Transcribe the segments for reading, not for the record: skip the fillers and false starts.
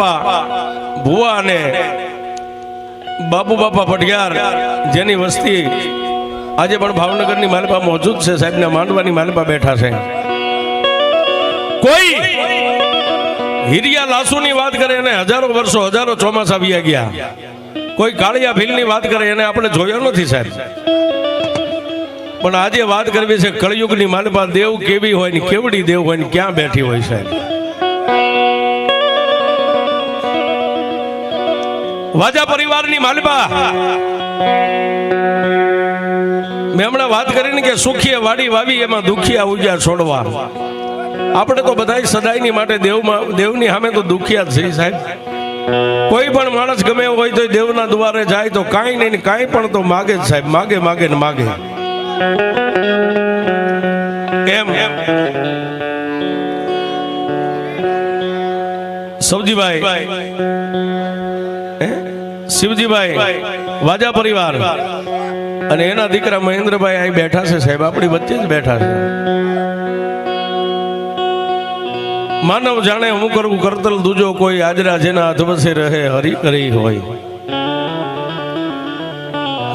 બાપા ભુવા અને બાપુ બાપા પટિયાર જેની વસ્તી આજે પણ ભાવનગરની માલપા મોજૂદ છે, સાહેબના માંડવાની માલપા બેઠા છે. કોઈ હિરિયા લાસુની વાત કરે એને હજારો વર્ષો હજારો ચોમાસા વી ગયા. કોઈ કાળિયા ભીલની વાત કરે એને આપણે જોયો નથી સાહેબ. પણ આજે વાત કરવી છે કળયુગની માલપા દેવ કેવી હોય ને કેવડી દેવ હોય ને ક્યાં બેઠી હોય સાહેબ. વાજા પરિવારની માલપા મેં હમણાં વાત કરી ને કે સુખીએ વાડી વાવી એમાં દુખિયા ઉજ્યા છોડવા. આપણે તો બધા સદાયની માટે દેવની સામે તો દુખિયા જ છે સાહેબ. કોઈ પણ માણસ ગમે હોય તો દેવના દ્વારે જાય તો કાંઈ નહીં કાંઈ પણ તો માગે જ સાહેબ. માગે માગે ને માગે એમ. સવજીભાઈ શિવજીભાઈ વાજા પરિવાર અને એના દીકરા મહેન્દ્રભાઈ અહીં બેઠા છે સાહેબ, આપણી વચ્ચે જ બેઠા છે. માનવ જાણે હું કરું કરતલ દૂજો કોઈ આજરા જેના અધવસે રહે હરી કરી હોય.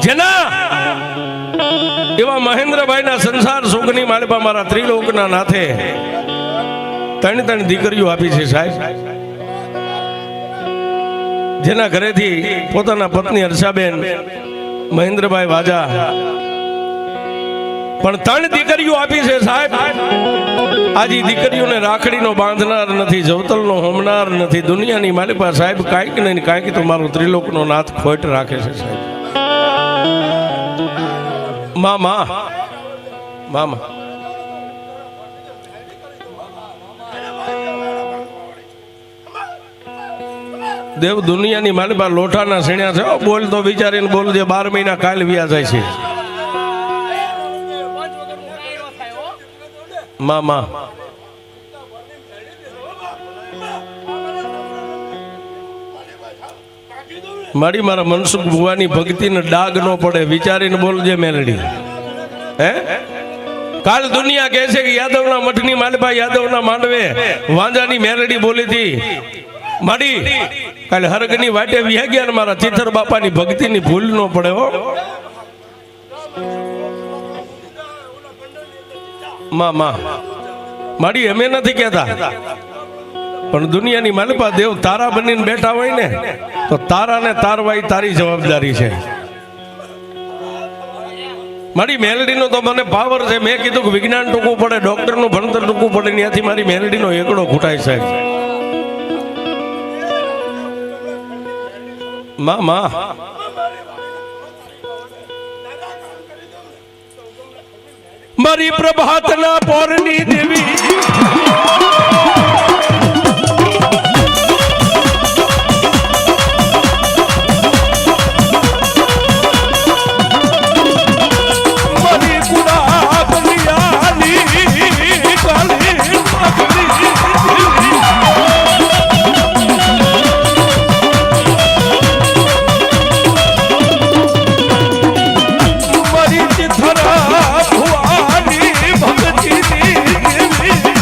જેના એવા મહેન્દ્રભાઈના સંસાર સુખની માલપા મારા ત્રિલોકના નાથે ત્રણ દીકરીઓ આપી છે સાહેબ. જેના ઘરેથી પોતાના પત્ની હર્ષાબેન મહેન્દ્રભાઈ વાજા પણ ત્રણ દીકરીઓ આપી છે સાહેબ. આજે દીકરીઓને રાખડીનો બાંધનાર નથી, જવતલનો હોમનાર નથી. દુનિયાની માલિપા સાહેબ કાંઈક નહીં કાંઈક તો મારો ત્રિલોકનો નાથ ખોટ રાખે છે સાહેબ. મામા મામા દેવ દુનિયાની માલિપા લોઠાના સીણ્યા છે. બોલ તો વિચારીને બોલ, જે 12 મહિના કાલ વ્યા જાય છે. મામા મારી મારા મનસુખ ભુવાની ભક્તિને ડાગ ન પડે વિચારીને બોલજે મેલડી. હે કાલ દુનિયા કહે છે કે યાદવના મઠની માલપા યાદવના માંડવે વાંજાની મેલડી બોલી હતી માડી. કાલે હરગની વાટે વ્યા ગયા ને મારા ચિથર બાપાની ભક્તિની ભૂલ ન પડે હો. મામા માડી અમે નથી કહેતા, પણ દુનિયાની માલપા દેવ તારા બનીને બેઠા હોય ને તો તારાને તારવાઈ તારી જવાબદારી છે. મારી મેલડીનો તો મને પાવર છે. મેં કીધું કે વિજ્ઞાન ટૂંકું પડે, ડોક્ટરનું ભણતર ટૂંકું પડે, ત્યાંથી મારી મેલડીનો એકડો ઘૂંટાય સાહેબ. મામા મારી પ્રભાતના પોરની દેવી ભુવાની ભક્તિની દેવી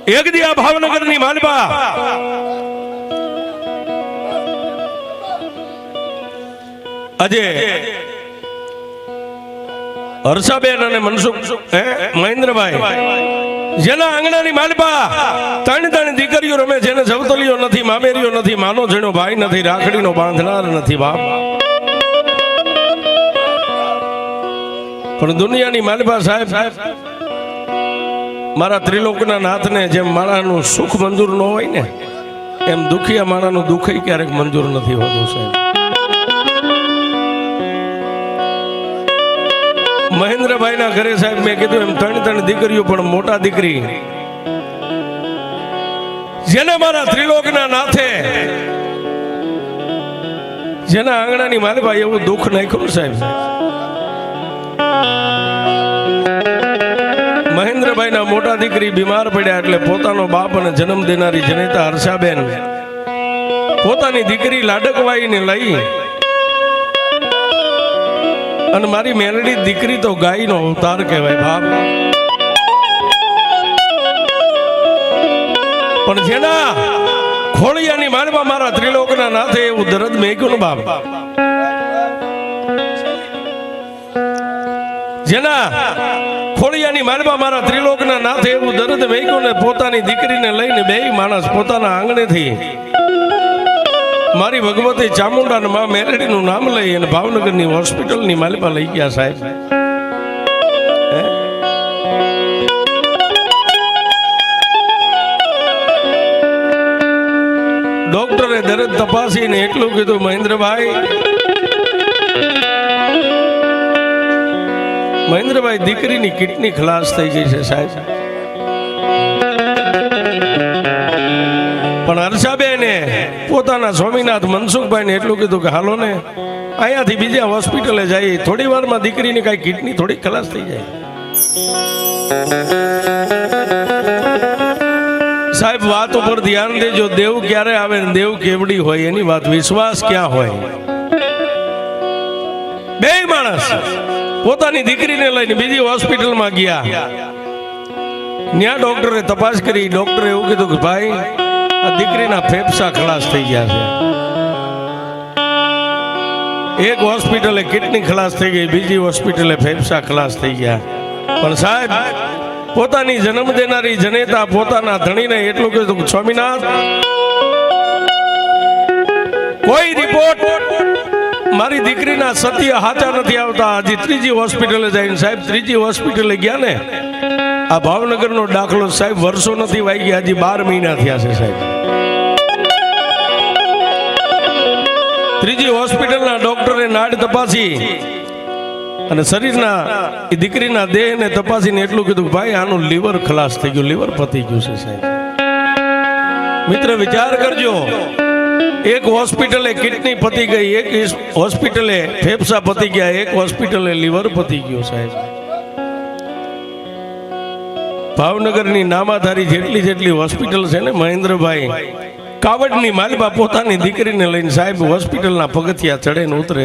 એક દી આ ભાવનગરની માલબા આજે હર્ષાબેન અને મનસુખ મહેન્દ્રભાઈ જેના આંગણાની માલબા ત્રણ દીકરીઓ રમે, જેને જવતલીઓ નથી, મામેરીઓ નથી, માનો જેનો ભાઈ નથી, રાખડીનો બાંધનાર નથી બાપ, પણ દુનિયાની માલબા સાહેબ મારા ત્રિલોકના નાથને જેમ માણાનું સુખ મંજૂર ન હોય ને એમ દુખિયા માણાનું દુઃખ ક્યારેક મંજૂર નથી હોતું સાહેબ. મહેન્દ્રભાઈ ના ઘરે સાહેબ મેં કીધું એમ ત્રણ દીકરીઓ, પણ મોટા દીકરી જેને મારા ત્રિલોકના નાથે જેના આંગણાની માલભાઈ એવું દુઃખ નાખ્યું સાહેબ. મહેન્દ્રભાઈ ના મોટા દીકરી બીમાર પડ્યા એટલે પોતાનો બાપ અને જન્મ દેનારી જનેતા હર્ષાબેન પોતાની દીકરી લાડકવાઈને લઈ અને મારી મેલડી દીકરી તો ગાયનો અવતાર કહેવાય બાપ, પણ જેના ખોળિયાની માલબા મારા ત્રિલોકના નાથે એવું દરદ મેક્યું ને બાપ, જેના ખોળિયાની માલબા મારા ત્રિલોકના નાથે એવું દરદ મેક્યું ને પોતાની દીકરીને લઈને બે માણસ પોતાના આંગણેથી મારી ભગવતી ચામુંડા ને માં મેલડીનું નામ લઈ અને ભાવનગરની હોસ્પિટલની માલબા લઈ ગયા સાહેબ. ડોક્ટરે દરદ તપાસીને એટલું કીધું, મહેન્દ્રભાઈ દીકરીની કિડની ખલાસ થઈ ગઈ છે સાહેબ. પણ હર્ષાબેને પોતાના સ્વામીનાથ મનસુખભાઈને એટલું કીધું કે હાલો ને અહીંયાથી બીજા હોસ્પિટલે જઈએ, થોડી વારમાં દીકરીની કઈ કિડની થોડી ખલાસ થઈ જાય. સાહેબ વાત ઉપર ધ્યાન દેજો, દેવ ક્યારે આવે ને દેવ કેવડી હોય એની વાત, વિશ્વાસ ક્યાં હોય. બે માણસ પોતાની દીકરીને લઈને બીજી હોસ્પિટલમાં ગયા, ત્યાં ડોક્ટરે તપાસ કરી, ડોક્ટરે એવું કીધું કે ભાઈ આ દીકરીના ફેફસા ખલાસ થઈ ગયા છે. એક હોસ્પિટલે કિડની ખલાસ થઈ ગઈ, બીજી હોસ્પિટલે ફેફસા ખલાસ થઈ ગયા. પણ સાહેબ પોતાની જન્મ દેનારી જનેતા પોતાના ધણીને એટલું કીધું, સ્વામીનાથ કોઈ રિપોર્ટ મારી દીકરીના સત્ય હાચા નથી આવતા. હજી ત્રીજી હોસ્પિટલે જઈને સાહેબ ત્રીજી હોસ્પિટલે ગયા ને આ ભાવનગરનો દાખલો સાહેબ વર્ષો નથી વાઈ ગયા, હજી 12 મહિના થયા છે સાહેબ. ત્રીજી હોસ્પિટલના ડોક્ટરે નાડ તપાસી અને શરીરના દીકરીના દેહને તપાસીને એટલું કીધું, ભાઈ આનું લીવર ખલાસ થઈ ગયું, લીવર પતી ગયું છે સાહેબ. મિત્ર વિચાર કરજો, એક હોસ્પિટલે કિડની પતી ગઈ, એક હોસ્પિટલે ફેફસા પતી ગયા, એક હોસ્પિટલે લીવર પતી ગયું સાહેબ. ભાવનગરની નામાધારી જેટલી હોસ્પિટલ છે ને મહેન્દ્રભાઈ કાવડની માલબા પોતાની દીકરીને લઈને સાહેબ હોસ્પિટલના પગથિયા ચડે ને ઉતરે.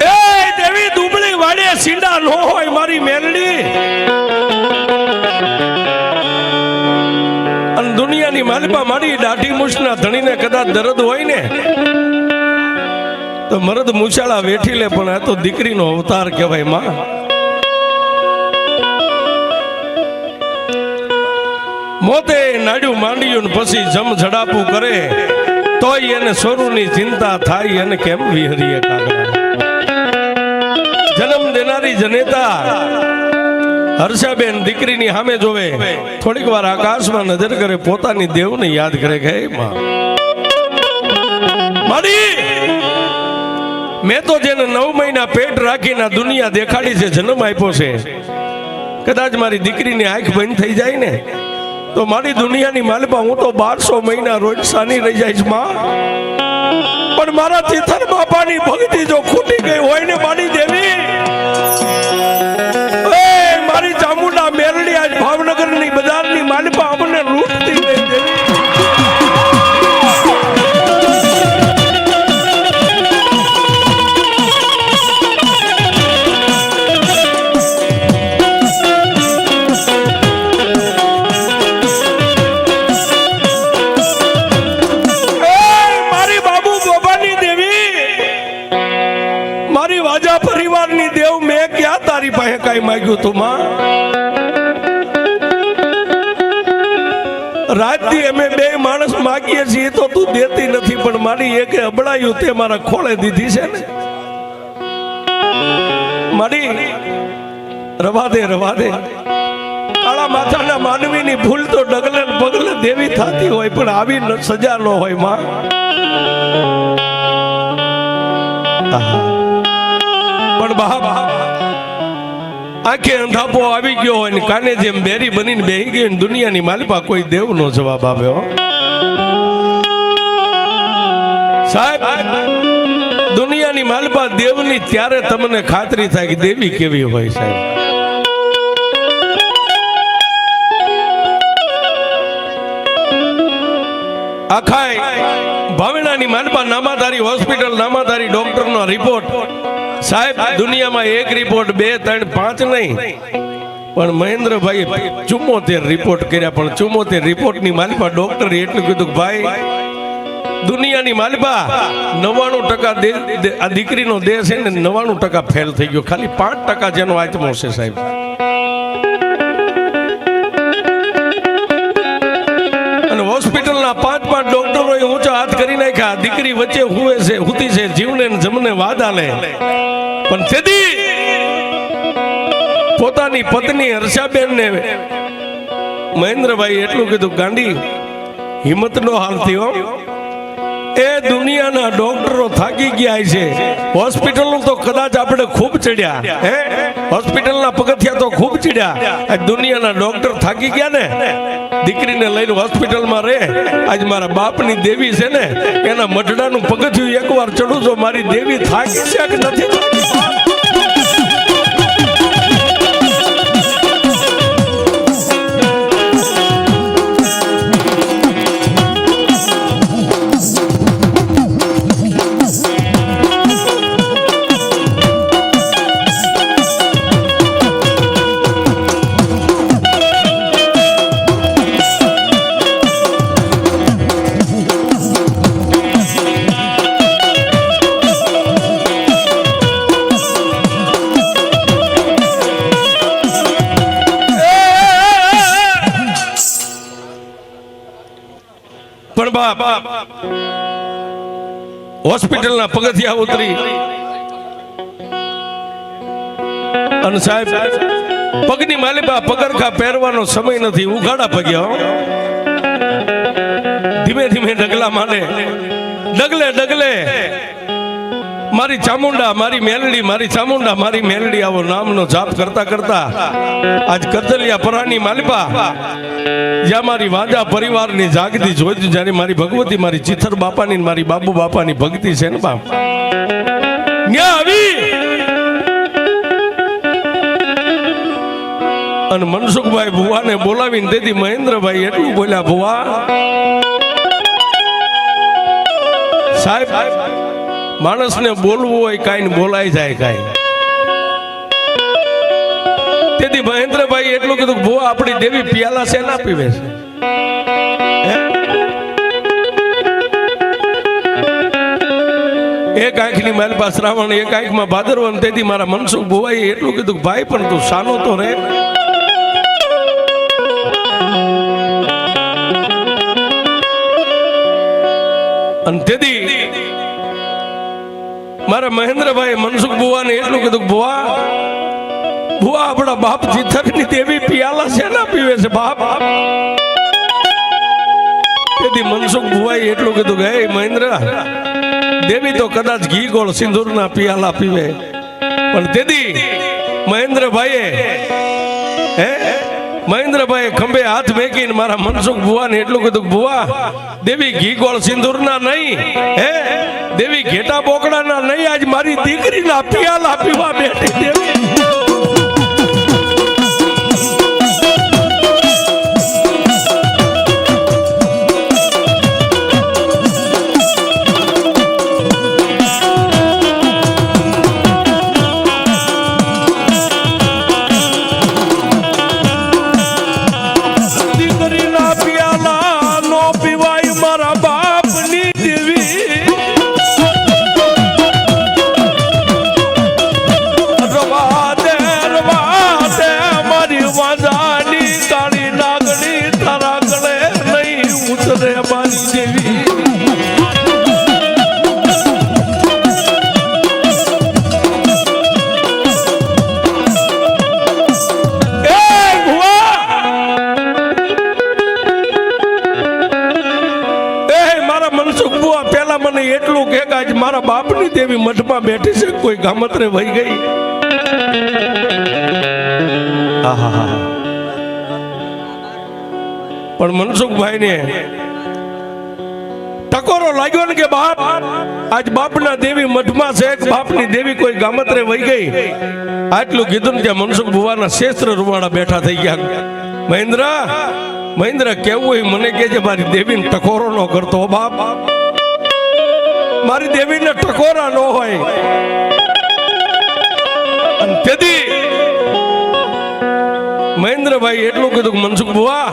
એ દેવી દુબળી વાડે સીડા નો હોય મારી મેલડી, અને દુનિયાની માલબા મારી દાઢી મૂછના ધણીને કદાચ દર્દ હોય ને તો મરદ મૂછાળા વેઠી લે, પણ આ તો દીકરીનો અવતાર કહેવાય માં. મોતે નાડ્યું માંડ્યું ને પછી જમ ઝડાપું કરે તોય એને સોરુની ચિંતા થાય અને કેમ વિહરીએ કાગડા. જન્મ દેનારી જનેતા હર્ષાબેન દીકરીની સામે જોવે, થોડીક વાર આકાશમાં નજર કરે, પોતાની દેવને યાદ કરે કે માં મારી મેં તો જેને 9 મહિના પેટ રાખીને દુનિયા દેખાડી છે, જન્મ આપ્યો છે, કદાચ મારી દીકરીની આંખ બંધ થઈ જાય ને તો મારી દુનિયાની માલબા હું તો 1200 મહિના રોજ સાની રહી જઈશ માં. પણ મારા તીથર બાપાની ભક્તિ જો ખૂટી ગઈ હોય ને મારી દેવી, મારી ચામુંડા મેલડી આજ ભાવનગરની બજારની માલબા અમને લૂંટતી ગઈ દેવી. મારી વાજા પરિવારની દેવ મેં ક્યાં તારી પાસે કઈ માંગ્યું તું માં? રાતથી અમે બે માણસ માગીએ છીએ તો તું દેતી નથી, પણ મારી એક અબડાયું તે મારા ખોળે દીધી છે ને. મારી રવા દે કાળા માથાના માનવીની ભૂલ તો ડગલે પગલે દેવી થતી હોય, પણ આવી સજા ન હોય માં. પણ બાપ આંખે અંધાપો આવી ગયો હોય ને કાને જેમ બેરી બનીને બેહી ગઈ, દુનિયાની માલિપા કોઈ દેવ નો જવાબ આપ્યો. સાહેબ દુનિયાની માલિપા દેવની ત્યારે તમને ખાતરી થાય કે દેવી કેવી હોય. સાહેબ આખા ભાવનાની માલિપા નામાધારી હોસ્પિટલ, નામાધારી ડોક્ટરનો રિપોર્ટ. સાહેબ દુનિયામાં એક રિપોર્ટ 2, 3, 5 નહીં, પણ મહેન્દ્રભાઈ 74 રિપોર્ટ કર્યા. પણ 74 રિપોર્ટની માલિપા ડોક્ટરે એટલું કીધું, ભાઈ દુનિયાની માલિપા 99% આ દીકરીનો દેહ છે ને 99% ફેલ થઈ ગયો, ખાલી 5% જેનો આત્મો છે. સાહેબ અને હોસ્પિટલના 5 ડોક્ટરોએ ઊંચા હાથ કરી નાખ્યા. દીકરી વચ્ચે હુએ છે, હુતી છે, જીવને જમને વાદ આલે. પણ તેદી પોતાની પત્ની હર્ષાબેન ને મહેન્દ્રભાઈ એટલું કીધું, ગાંડી હિંમત નો હાલતી હો. એ દુનિયાના ડોક્ટરો થાકી ગયા છે. હોસ્પિટલ તો કદાચ આપણે ખૂબ ચડ્યા, હોસ્પિટલના પગથિયા તો ખૂબ ચડ્યા. દુનિયાના ડોક્ટર થાકી ગયા ને, દીકરીને લઈને હોસ્પિટલમાં રહે. આજ મારા બાપની દેવી છે ને, એના મઢડાનું પગથિયું એકવાર ચડું તો મારી દેવી થાકી છે કે નથી થાકી? પણ બાપ હોસ્પિટલના પગથિયા ઉતરી અને સાહેબ પગની માલિપા પગરખા પહેરવાનો સમય નથી, ઉઘાડા પગ્યા. ધીમે ધીમે ડગલા માંડે, ડગલે મારી ચામુંડા, મારી મેલડી, મારી ચામુંડા, મારી મેલડી, આવો નામનો જાપ કરતા કરતા આજ કરતલિયા પરાની માલિપા જ્યાં મારી વાજા પરિવારની જાગતી જોઈ, જ્યારે મારી ભગવતી, મારી ચિથર બાપાની, મારી બાબુ બાપાની ભક્તિ છે ને બાપ, ત્યાં આવી અને મનસુખભાઈ ભુવાને બોલાવીને તેથી મહેન્દ્રભાઈ એટલું બોલ્યા, ભુવા સાહેબ માણસને બોલવું હોય કાંઈ બોલાઈ જાય કાંઈ. તેથી મહેન્દ્રભાઈ એટલું કીધું, ભુવા આપણી દેવી પિયાલા છે ના પીવે છે. એક આંખની માલિપા શ્રાવણ, એક આંખમાં ભાદરવન. તેથી મારા મનસુખ ભુવાએ એટલું કીધું, ભાઈ પણ તું સાનો તો રે. અને તેથી મારા મહેન્દ્રભાઈ મનસુખ ભુવાને એટલું કીધું, ભુવા આપણા બાપ ચિથરની દેવી પિયાલા છે ના પીવે છે બાપ. તેથી મનસુખ ભુવાએ એટલું કીધું કે હે મહેન્દ્ર, દેવી તો કદાચ ઘી ગોળ સિંદૂરના પિયાલા પીવે. પણ તેથી મહેન્દ્રભાઈ ખંભે હાથ મેકીને મારા મનસુખ ભુવાને એટલું કીધું, ભુવા દેવી ઘી ગોળ સિંદૂરના નહીં, દેવી ઘેટા બોકડાના નહીં, આજ મારી દીકરીના પિયાલા પીવા બેઠી દેવી. દેવી મઠમાં બેઠી છે, કોઈ ગામત્રે વહી ગઈ. આહા. પણ મનસુખભાઈ ને ટકોરો લાગ્યો ને કે બાપ આજ બાપના દેવી મઠમાં છે, બાપની દેવી કોઈ ગામત્રે વહી ગઈ. આટલું કીધું ને ત્યાં મનસુખ ભુવાના શેસ્ત્ર રૂવાડા બેઠા થઈ ગયા. મહેન્દ્ર કેવું હોય મને કહેજે, મારી દેવીને ટકોરો ન કરતો બાપ, મારી દેવીને ટકોરા ન હોય. અને તેથી મહેન્દ્રભાઈ એટલું કીધું કે મનસુખ ભુવા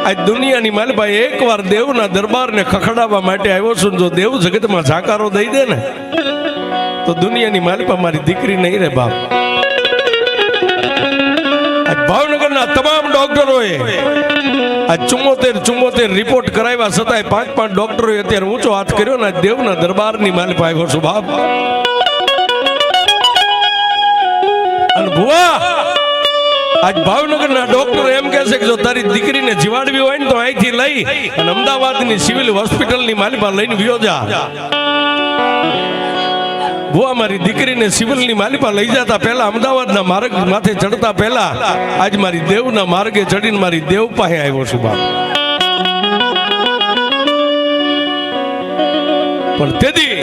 આજ દુનિયાની માલભાઈ એકવાર દેવના દરબારને ખખડાવવા માટે આવ્યો છું. જો દેવ જગતમાં જાકારો દઈ દે ને તો દુનિયાની માલપા મારી દીકરી નહીં રે બાપ. આજ ભાવનગરના તમામ ડોક્ટરોએ આજ 74 રિપોર્ટ કરાવ્યા છતાંય 5 ડોક્ટરોએ અત્યારે ઊંચો હાથ કર્યો ને દેવના દરબારની માલપા આવ્યો છું બાપ. અને ભુવા આજ ભાવનગરના ડોક્ટર એમ કહે છે કે જો તારી દીકરીને જીવાડવી હોય ને તો અહીંથી લઈ અને અમદાવાદની સિવિલ હોસ્પિટલની માલિપા લઈને વ્યો જા. ભુવા મારી દીકરીને સિવિલની માલિપા લઈ જતા પહેલા અમદાવાદના માર્ગ માથે ચડતા પહેલા આજ મારી દેવના માર્ગે ચડીને મારી દેવ પાસે આવ્યો છું બાપ. પણ તેથી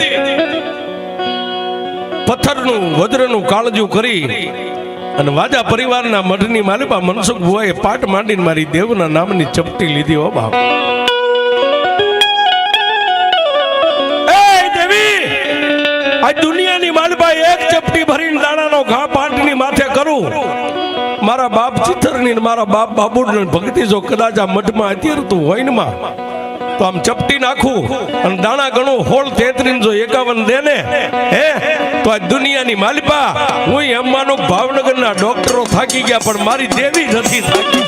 પથ્થરનું વજ્રનું કાળજું કરી અને વાજા પરિવારના મઠની માલિપા મનસુખ ભુવાએ પાટ માંડીને મારી દેવના નામની ચપટી લીધી. હો બાપ, એ દેવી આ દુનિયાની માલિપા એક ચપટી ભરીને દાણાનો ઘા પાટની માથે કરું. મારા બાપ ચિત્તરની મારા બાપ બાબુની ભક્તિ જો કદાચ આ મઠમાં અત્યારે તું હોય ને માં તો આમ ચપટી નાખું અને દાણા ગણું 16 33 જો 51 દે ને હે તો આ દુનિયાની માલિપા હું એમ માનું ભાવનગરના ડોક્ટરો થાકી ગયા પણ મારી દેવી નથી થાકી.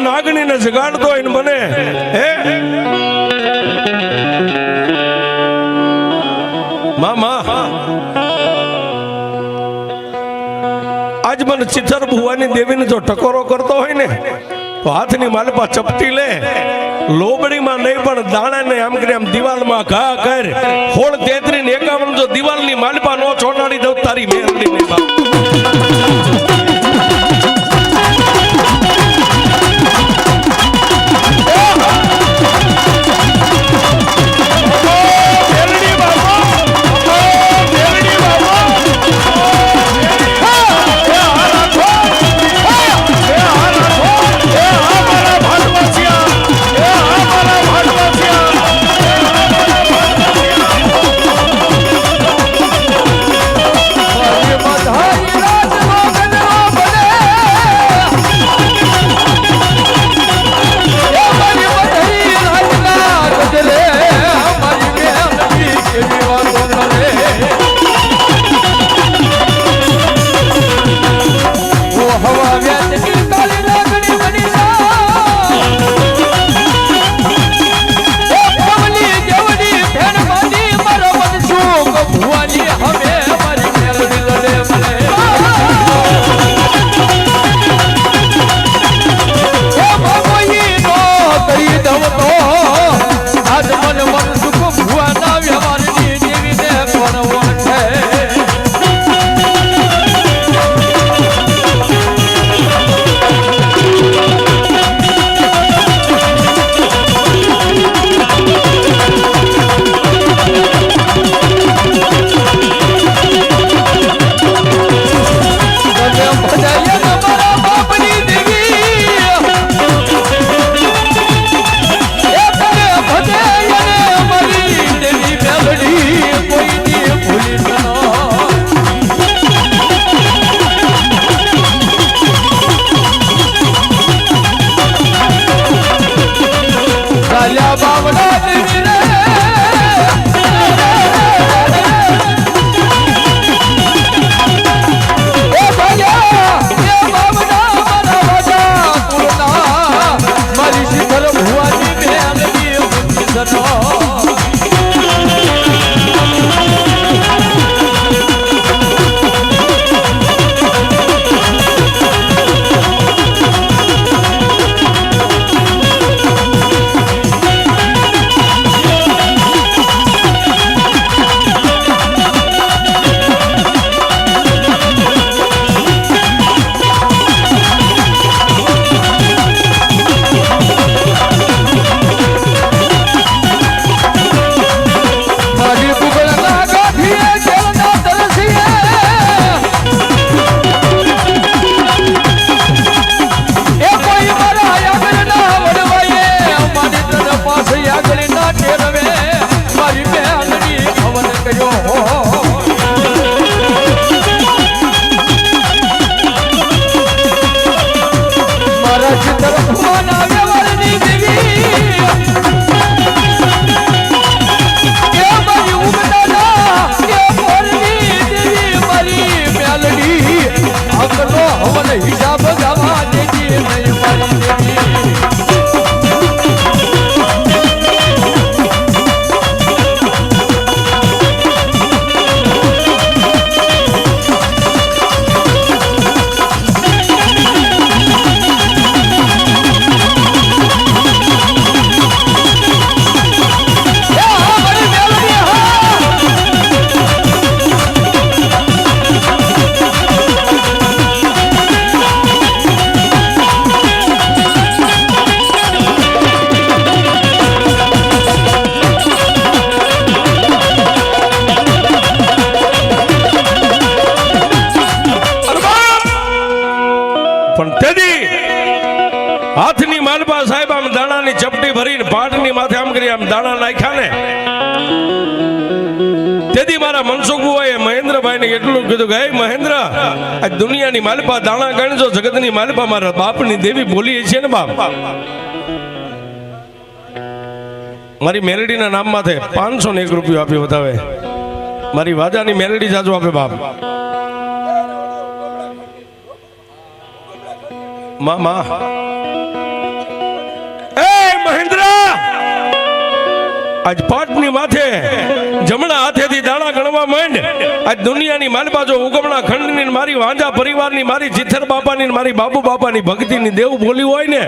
નાગણીને જગાડતો હોય ને મને હે મામા આજ મને ચિત્તર ભુવાની દેવીને જો ટકોરો કરતો હોય ને તો હાથની માલપા ચપટી લે, લોબડીમાં નહીં પણ દાણાને આમ કરી આમ દિવાલમાં ઘા કર 16 33 51 જો દિવાલની માલપા નો ચોટાડી દઉં તારી મેરડી નહીં બાપ. Hare Rama લગ્ન હિસાબ ગાવા દેજી નહીં મારી હાથની માલપા સાહેબ આમ દાણાની ચપટી ભરીને પાટની માથે આમ કરી આમ દાણા નાખ્યા ને તેથી મારા મનસુખ બુઆએ મહેન્દ્રભાઈને એટલું કીધું કે હે મહેન્દ્ર આ દુનિયાની માલપા દાણા ગણજો જગતની માલપા મારા બાપની દેવી બોલી છે ને બાપ મારી મેલડીના નામ માથે 501 રૂપિયો આપ્યો બતાવે મારી વાજાની મેલડી જાજો આપે બાપ મામા મહેન્દ્ર આજ પાટની માથે જમણા હાથેથી દાણા ગણવા માંડ આજ દુનિયાની માલપા જો ઉગમણા ખંડની મારી વાંજા પરિવારની મારી જીથર બાપાની મારી બાબુ બાપાની ભક્તિની દેવ બોલી હોય ને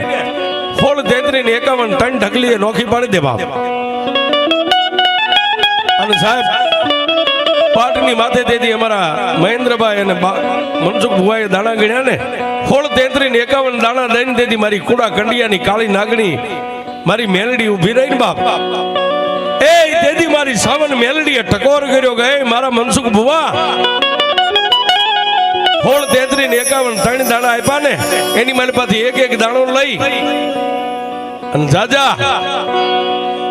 16 33 51 3 ઢકલીએ નોખી પાડી દે બાપ અને સાહેબ પાટની માથે તેથી અમારા મહેન્દ્રભાઈ અને મનસુખ ભુવાએ દાણા ગણ્યા ને 16 33 51 દાણા દઈને તેથી મારી કુડા કંડિયાની કાળી નાગણી મારી મેલડી ઊભી રહીને બાપ એ તેથી મારી સાવન મેલડીએ ટકોર કર્યો કે મારા મનસુખ ભુવા 16 33 51 3 દાણા આપ્યા ને એની મારી પાસેથી એક દાણો લઈ અને જાજા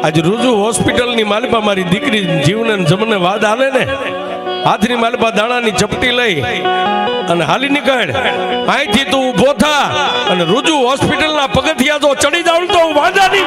આજ રૂજુ હોસ્પિટલની માલિપા મારી દીકરી જીવને જમને વાદ આલે ને હાથની માલિપા દાણાની ચપટી લઈ અને હાલી નીકળ અહીંથી તું ઊભો થા અને રૂજુ હોસ્પિટલના પગથિયા જો ચડી જાવ તો વાંજાની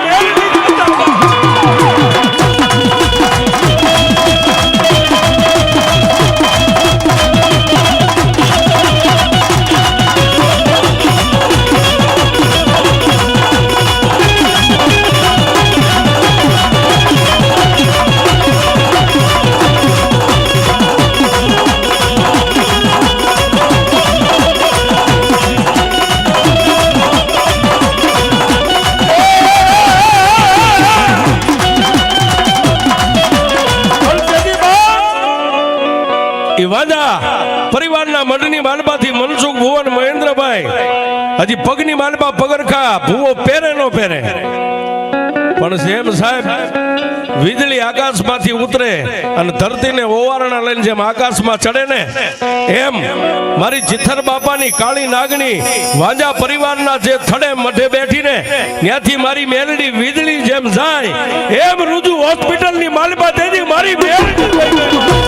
પરિવારના મંડની માલપાથી મનસુખ ભુવન મહેન્દ્રભાઈ હજી પગની માલપા પગરખા ભૂવો પહેરે નો પહેરે પણ જેમ સાહેબ વીજળી આકાશમાંથી ઉતરે અને ધરતીને ઓવારણા લઈને જેમ આકાશમાં ચડે ને એમ મારી જીથર બાપાની કાળી નાગણી વાંજા પરિવારના જે થડે મઢે બેઠીને ત્યાંથી મારી મેલડી વીજળી જેમ જાય એમ રૂજુ હોસ્પિટલની માલપા તેથી મારી મેલડી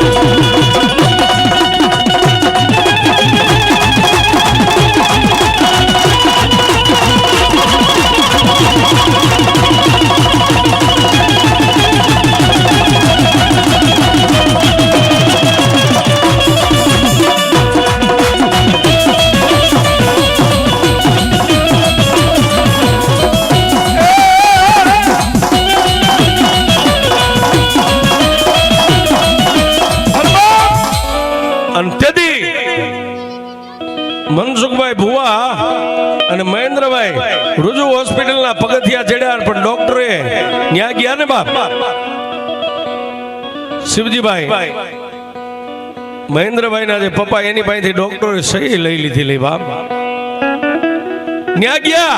હોસ્પિટલના પગથિયા ચડ્યા પણ ડોક્ટરે ન્યા ગયા ને બાપ શિવજીભાઈ મહેન્દ્રભાઈ ના જે પપ્પા એની પાસેથી ડોક્ટરે સહી લઈ લીધી લે બાપ ન્યા ગયા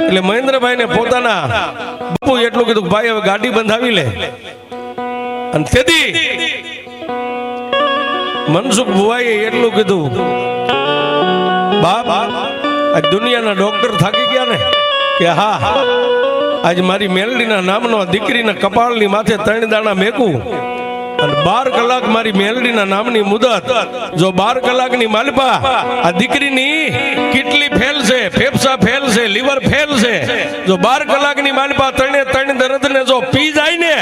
એટલે મહેન્દ્રભાઈ ને પોતાના બાપુ એટલું કીધું કે ભાઈ હવે ગાડી બંધાવી લે અને તેથી મનસુખ ભુવાઈએ એટલું કીધું બાપ આ દુનિયાના ડોક્ટર થાકી ગયા ને કે હા આજ મારી મેલડીના નામનો દીકરીના કપાળની માથે 3 દાણા મેકું અને 12 કલાક મારી મેલડીના નામની મુદત જો 12 કલાકની માલપા આ દીકરીની કેટલી ફેલ છે ફેફસા ફેલ છે લીવર ફેલ છે જો 12 કલાકની માલપા 3 દર્દને જો પી જાય ને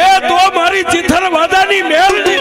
એ તો મારી ચિથર વાદાની મેલડી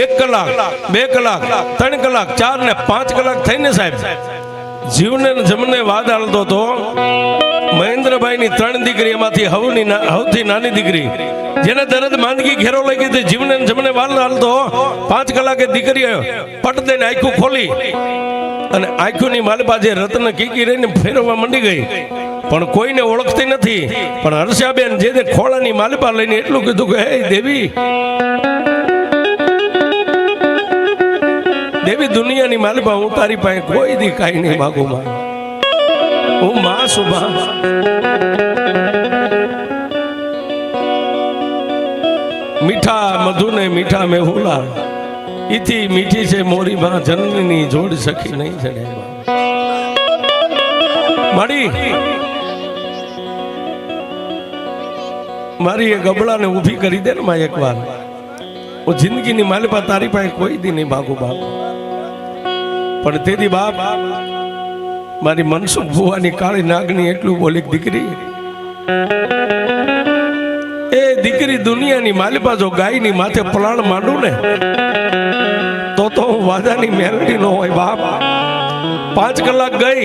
એક કલાક 2 કલાક 3 કલાક 4 ને 5 કલાક થઈને સાહેબ જીવને જમને વાદ હાલતો તો મહેન્દ્રભાઈની 3 દીકરી એમાંથી સૌથી નાની દીકરી જેને દર્દ માંદગી ઘેરો લઈ ગઈ જીવને જમને વાદ હાલતો 5 કલાકે દીકરીએ પટ દઈને આંખું ખોલી અને આંખોની માલપા જે રત્ન કીકી રહીને ફેરવવા માંડી ગઈ પણ કોઈને ઓળખતી નથી પણ હર્ષાબેન જે ખોળાની માલપા લઈને એટલું કીધું કે હે દેવી દેવી દુનિયાની માલપા હું તારી પાસે કોઈ દી કાંઈ નહીં માગું માં હું માં સુભા મીઠા મધુને મીઠા મેં હુલા ઈથી મીઠી છે મોરી માં જનની જોડ સખી નહીં જડે મારી એ ગબડાને ઊભી કરી દે ને માં એકવાર હું જિંદગીની માલપા તારી પાસે કોઈ દી નહીં માગું બાપ પણ તેથી બાપ મારી મનસુખ ભુવાની કાળી નાગની એટલું બોલી દીકરી એ દીકરી દુનિયાની માલપા જો ગાયની માથે પલાણ માંડું ને તો હું વાદાની મેલડી નો હોય બાપ 5 કલાક ગઈ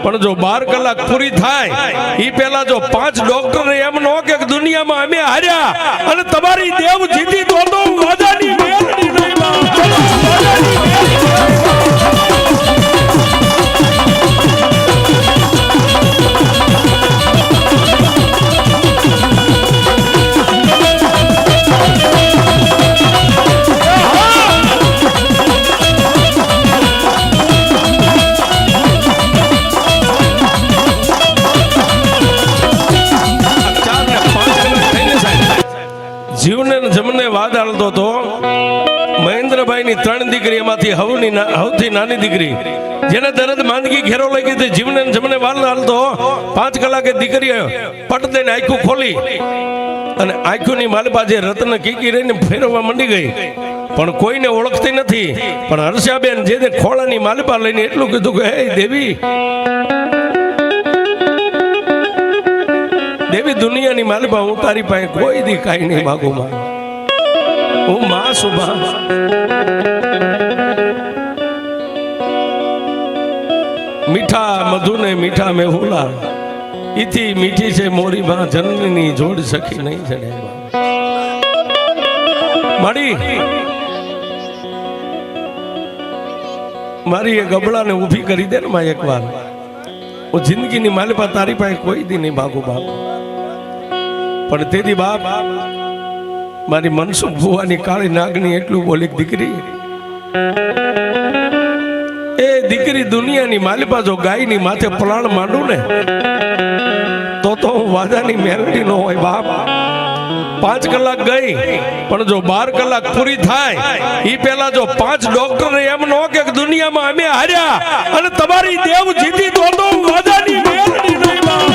પણ જો 12 કલાક પૂરી થાય ઈ પેલા જો 5 ડોક્ટર એમ નો કે દુનિયામાં અમે હાર્યા અને તમારી દેવ જીતી તો હું વાદાની મેલડી નહીં બાપ જીવને જમને વાદ હાલતો તો મહેન્દ્રભાઈની 3 દીકરી એમાંથી સૌથી નાની દીકરી જેને દર્દ માંદગી ઘેરો લઈ ગઈ જીવને જમને વાદ હાલતો 5 કલાકે દીકરીએ પટ દઈને આંખું ખોલી અને આંખોની માલપા જે રત્ન કીકી રહીને ફેરવવા માંડી ગઈ પણ કોઈને ઓળખતી નથી પણ હર્ષાબેન જે ખોળાની માલપા લઈને એટલું કીધું કે હે દેવી દેવી દુનિયાની માલપા હું તારી પાસે કોઈ દી કાંઈ નહીં માગું માં હું માં સુભા મીઠા મધુને મીઠા મેં હુલા ઈથી મીઠી છે મોરી માં જનની જોડ સખી નહીં જડે મારી એ ગબડાને ઊભી કરી દે ને માં એકવાર હું જિંદગીની માલપા તારી પાસે કોઈ દી નહીં માગું બાપ પણ તેથી બાપ મારી મનસુખ ભુવાની કાળી નાગની એટલું બોલી દીકરી એ દીકરી દુનિયાની માલપા જો ગાયની માથે પલાણ માંડું ને તો હું વાજાની મેલડી નો હોય બાપ. 5 કલાક ગઈ પણ જો 12 કલાક પૂરી થાય ઈ પહેલા જો 5 ડોક્ટર એમ નો કે દુનિયામાં અમે હાર્યા અને તમારી દેવ જીતી તો હું વાજાની મેલડી નહીં બાપ.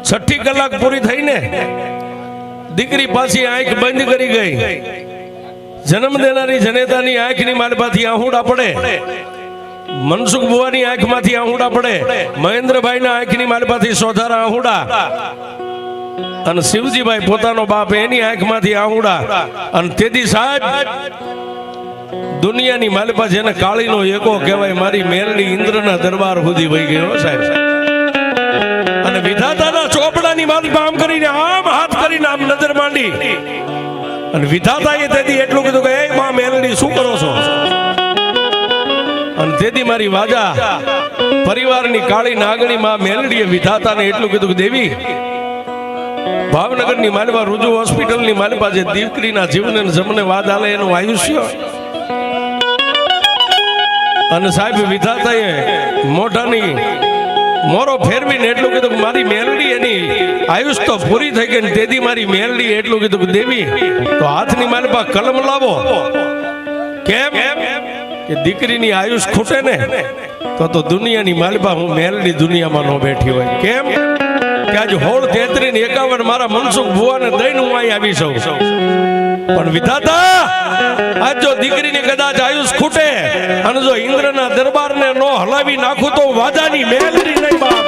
છઠ્ઠી કલાક પૂરી થઈને દીકરી પાછી આંખ બંધ કરી ગઈ. જન્મ દેનારી જનેતાની આંખની માલપાથી આહુડા પડે, મનસુખ બુવાની આંખમાંથી આહુડા પડે, મહેન્દ્રભાઈના આંખની માલપાથી સોધારા આહુડા, અને શિવજીભાઈ પોતાનો બાપ એની આંખમાંથી આહુડા. અને તેથી સાહેબ દુનિયાની માલપા જેને કાળીનો એકો કહેવાય મારી મેલડી ઇન્દ્રના દરબાર સુધી વહી ગયો સાહેબ. અને વિધાતાના ચોપડાની માલપા આમ કરીને આમ હાથ કરીને આમ નજર માંડી અને વિધાતાએ તેથી એટલું કીધું કે એ માં મેલડી શું કરો છો? અને તેથી મારી વાજા પરિવારની કાળી નાગણી માં મેલડીએ વિધાતાને એટલું કીધું કે દેવી ભાવનગરની માલપા રુજુ હોસ્પિટલની માલપા જે દીકરીના જીવને જમને વાદ આલે એનું આયુષ્ય. અને સાહેબ વિધાતાએ મોઢાની મોરો ફેરવીને એટલું કીધું કે મારી મેલડી એની આયુષ તો પૂરી થઈ ગઈ. તેથી મારી મેલડી એટલું કીધું કે દેવી તો હાથની માલપા કલમ લાવો. કેમ કે દીકરીની આયુષ ખૂટે ને તો દુનિયાની માલપા હું મેલડી દુનિયામાં નો બેઠી હોય. કેમ કે આજ 16, 33 ને 51 મારા મનસુખ ભુવાને દઈને હું અહીં આવી છું. પણ વિધાતા આજ જો દીકરીની કદાચ આયુષ ખૂટે અને જો ઇન્દ્રના દરબારને નો હલાવી નાખું તો વાજાની મેલડી નહીં બાપ.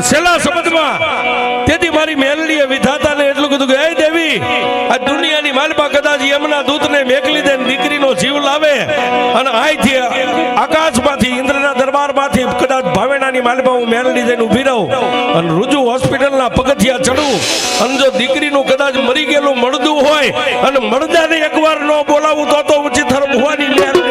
છેલ્લા શબ્દમાં તેથી મારી મેલડીએ વિધાતાને એટલું કીધું કે હે દેવી આ દુનિયાની માલપા કદાચ યમના દૂતને મેકલી દે દીકરીનો જીવ લાવે અને અહીંથી આકાશમાંથી ઇન્દ્રના દરબારમાંથી કદાચ ભાવેણાની માલપા હું મેલડી જઈને ઊભી રહું અને રુજુ હોસ્પિટલના પગથિયા ચડું અને જો દીકરીનું કદાચ મરી ગયેલું મળદું હોય અને મળદાને એકવાર ન બોલાવું તો ઊંચી થર ભુવાની મેલડી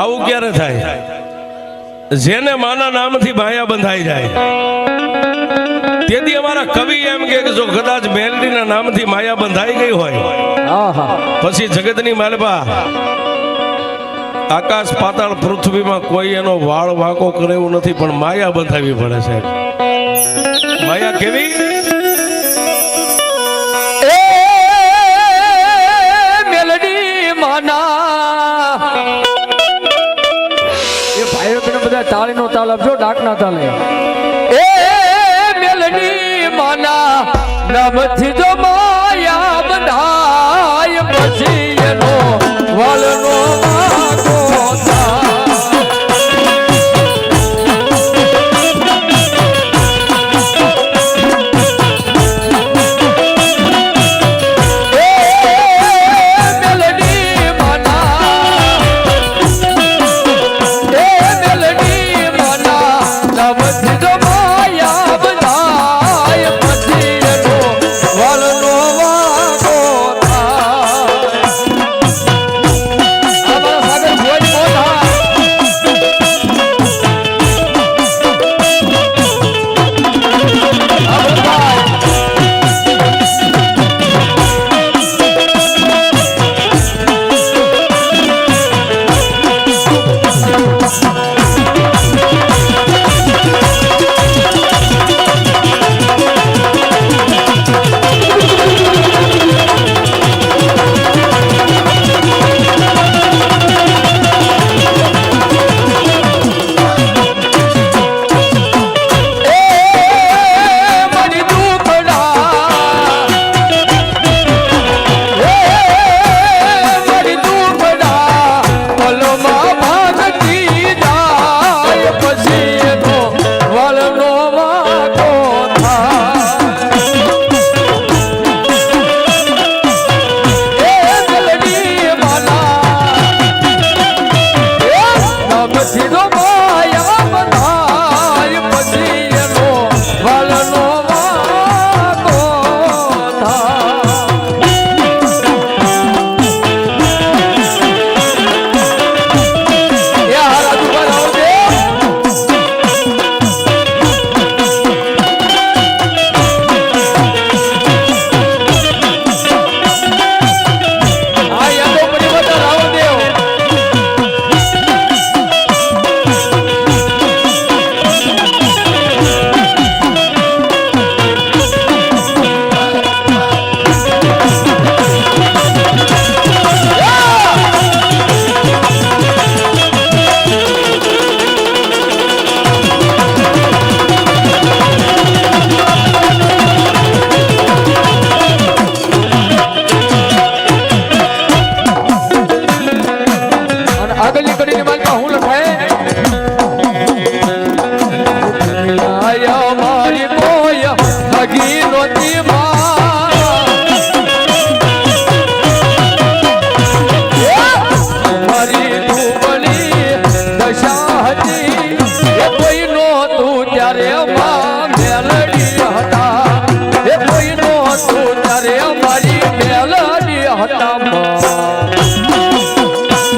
આવું ક્યારે થાય? જેને માના નામથી માયા બંધાઈ જાય. તેથી અમારા કવિ એમ કે જો કદાચ મેલડીના નામથી માયા બંધાઈ ગઈ હોય પછી જગતની માલપા આકાશ પાતાળ પૃથ્વીમાં કોઈ એનો વાળ વાંકો કરે એવું નથી, પણ માયા બંધાવી પડે છે. માયા કેવી? મેલડી માના બધા તાળીનો તાલ આપજો, ડાકના તાલે. એ મેલડી માના નામથી જો માયા બંધાય પછી એનો વાલનો વાગો ત્યારે માં મેલડી હતા એ કોઈ નહોતું ત્યારે મારી મેલડી હતા માં